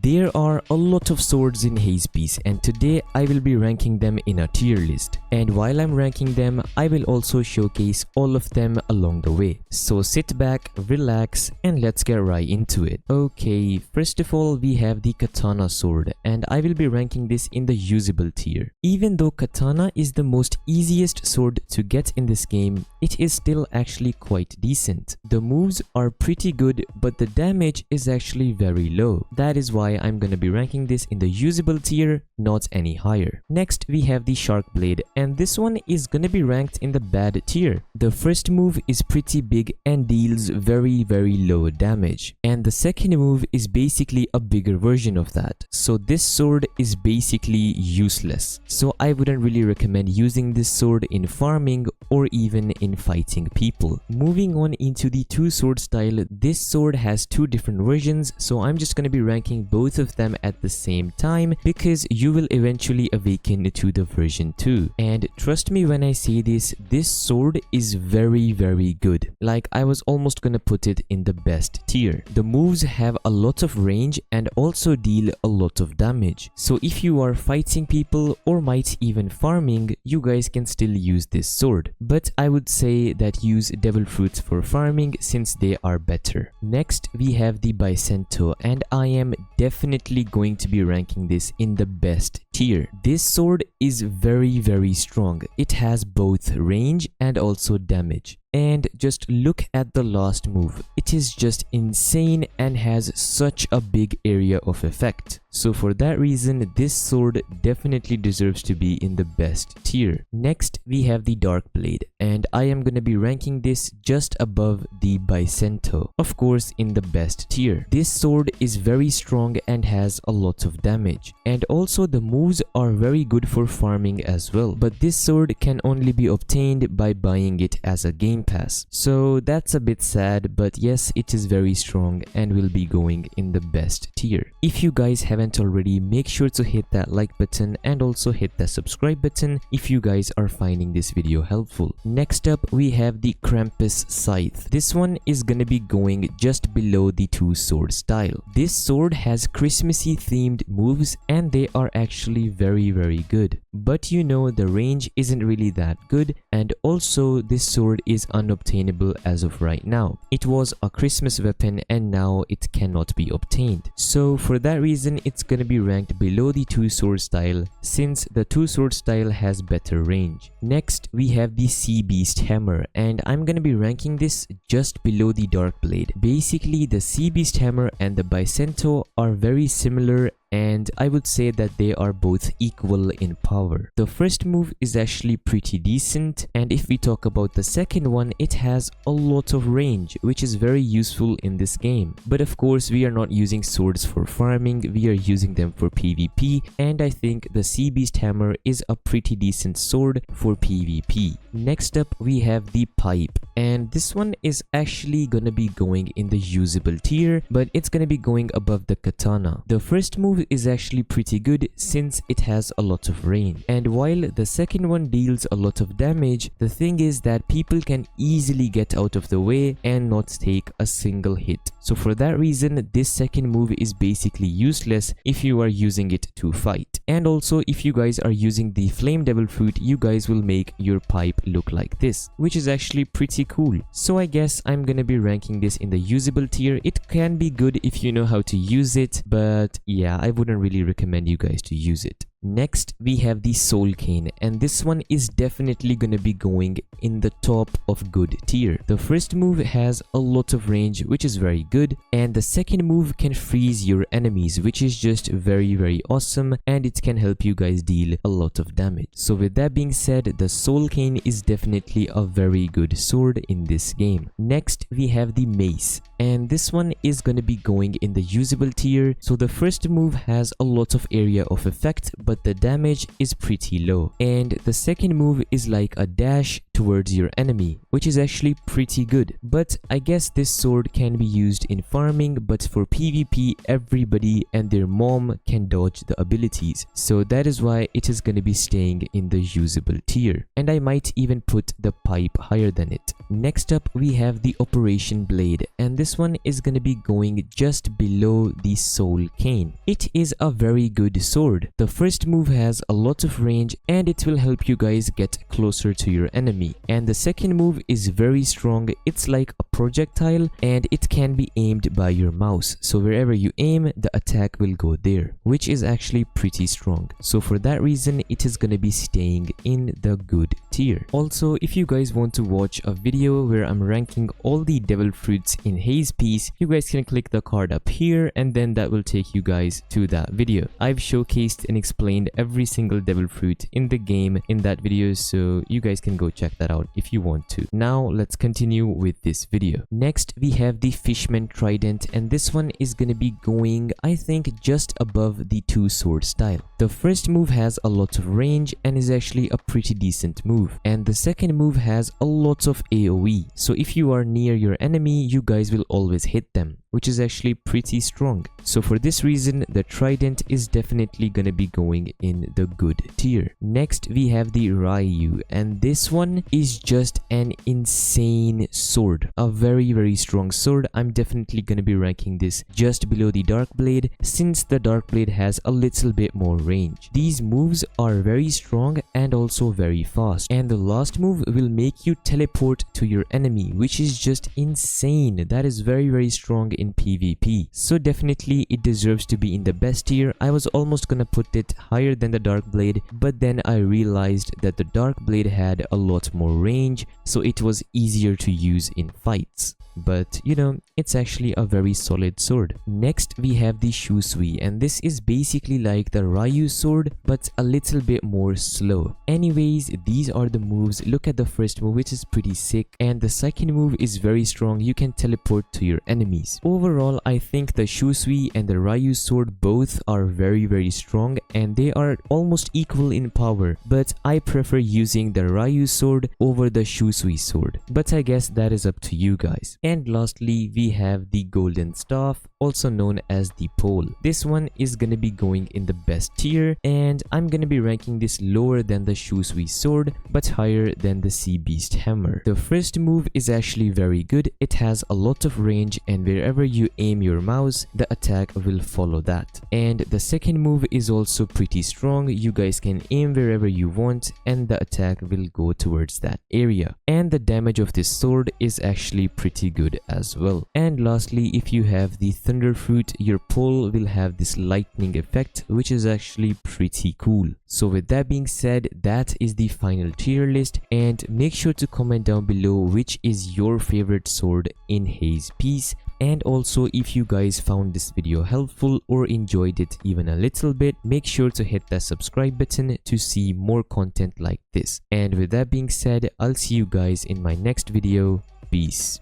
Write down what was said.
There are a lot of swords in Haze piece, and today I will be ranking them in a tier list. And while I'm ranking them, I will also showcase all of them along the way. So sit back, relax, and let's get right into it. Okay, first of all we have the Katana sword, and I will be ranking this in the usable tier. Even though Katana is the most easiest sword to get in this game, it is still actually quite decent. The moves are pretty good, but the damage is actually very low. That is why I'm gonna be ranking this in the usable tier, not any higher. Next we have the Shark Blade, and this one is gonna be ranked in the bad tier. The first move is pretty big and deals very low damage, and the second move is basically a bigger version of that. So this sword is basically useless. So I wouldn't really recommend using this sword in farming or even in fighting people. Moving on into the two sword style, this sword has two different versions, so I'm just gonna be ranking both of them at the same time because you will eventually awaken to the version 2. And trust me when I say this sword is very good. Like, I was almost gonna put it in the best tier. The moves have a lot of range and also deal a lot of damage. So if you are fighting people or might even farming, you guys can still use this sword. But I would say that use devil fruits for farming since they are better. Next we have the Bicento, and I am definitely going to be ranking this in the best tier. This sword is very strong. It has both range and also damage. And just look at the last move. It is just insane and has such a big area of effect. So for that reason, this sword definitely deserves to be in the best tier. Next, we have the Dark Blade, and I am gonna be ranking this just above the Bicento. Of course, in the best tier. This sword is very strong and has a lot of damage. And also the moves are very good for farming as well. But this sword can only be obtained by buying it as a game pass. So that's a bit sad, but yes, it is very strong and will be going in the best tier. If you guys haven't already, make sure to hit that like button and also hit the subscribe button if you guys are finding this video helpful. Next up we have the Krampus Scythe. This one is gonna be going just below the two sword style. This sword has Christmassy themed moves and they are actually very good. But you know, the range isn't really that good, and also this sword is unobtainable as of right now. It was a Christmas weapon and now it cannot be obtained. So for that reason, it's gonna be ranked below the two sword style since the two sword style has better range. Next we have the Sea Beast Hammer, and I'm gonna be ranking this just below the Dark Blade. Basically the Sea Beast Hammer and the Bicento are very similar, and I would say that they are both equal in power. The first move is actually pretty decent, and if we talk about the second one, it has a lot of range, which is very useful in this game. But of course we are not using swords for farming, we are using them for PvP, and I think the Sea Beast Hammer is a pretty decent sword for PvP. Next up we have the Pipe, and this one is actually gonna be going in the usable tier, but it's gonna be going above the Katana. The first move is actually pretty good since it has a lot of range, and while the second one deals a lot of damage, the thing is that people can easily get out of the way and not take a single hit. So for that reason, this second move is basically useless if you are using it to fight. And also if you guys are using the Flame Devil Fruit, you guys will make your pipe look like this, which is actually pretty cool. So I guess I'm gonna be ranking this in the usable tier. It can be good if you know how to use it, but yeah, I wouldn't really recommend you guys to use it. Next we have the Soul Cane, and this one is definitely gonna be going in the top of good tier. The first move has a lot of range, which is very good, and the second move can freeze your enemies, which is just very awesome, and it can help you guys deal a lot of damage. So with that being said, the Soul Cane is definitely a very good sword in this game. Next we have the Mace, and this one is gonna be going in the usable tier. So the first move has a lot of area of effect, but but the damage is pretty low. And the second move is like a dash towards your enemy, which is actually pretty good. But I guess this sword can be used in farming, but for PvP everybody and their mom can dodge the abilities, so that is why it is going to be staying in the usable tier, and I might even put the pipe higher than it. Next up we have the Operation Blade, and this one is going to be going just below the Soul Cane. It is a very good sword. The first move has a lot of range and it will help you guys get closer to your enemy, and the second move is very strong. It's like a projectile and it can be aimed by your mouse, so wherever you aim the attack will go there, which is actually pretty strong. So for that reason it is gonna be staying in the good tier. Also, if you guys want to watch a video where I'm ranking all the devil fruits in Haze piece, you guys can click the card up here and then that will take you guys to that video. I've showcased and explained every single devil fruit in the game in that video, so you guys can go check that out if you want to. Now let's continue with this video. Next we have the Fishman Trident, and this one is gonna be going, I think, just above the two sword style. The first move has a lot of range and is actually a pretty decent move, and the second move has a lot of AoE, so if you are near your enemy you guys will always hit them, which is actually pretty strong. So for this reason the Trident is definitely gonna be going in the good tier. Next we have the Ryu, and this one is just an insane sword, a very strong sword. I'm definitely gonna be ranking this just below the Dark Blade, since the Dark Blade has a little bit more range. These moves are very strong and also very fast, and the last move will make you teleport to your enemy, which is just insane. That is very strong in PvP, so definitely it deserves to be in the best tier. I was almost gonna put it higher than the Dark Blade, but then I realized that the Dark Blade had a lot more range, so it was easier to use in fights. But you know, it's actually a very solid sword. Next we have the Shoesui, and this is basically like the Ryu sword but a little bit more slow. Anyways, these are the moves. Look at the first move, which is pretty sick, and the second move is very strong. You can teleport to your enemies. Overall, I think the Shoesui and the Ryu sword both are very strong, and they are almost equal in power, but I prefer using the Ryu sword over the Shoesui sword, but I guess that is up to you guys. And lastly we have the Golden Staff, also known as the pole. This one is gonna be going in the best tier, and I'm gonna be ranking this lower than the Shoesui sword but higher than the Sea Beast hammer. The first move is actually very good. It has a lot of range, and wherever you aim your mouse the attack will follow that. And the second move is also pretty strong. You guys can aim wherever you want and the attack will go towards that area, and the damage of this sword is actually pretty good as well. And lastly, if you have the Thunder Fruit, your pole will have this lightning effect, which is actually pretty cool. So with that being said, that is the final tier list, and make sure to comment down below which is your favorite sword in Haze piece. And also, if you guys found this video helpful or enjoyed it even a little bit, make sure to hit that subscribe button to see more content like this. And with that being said, I'll see you guys in my next video. Peace.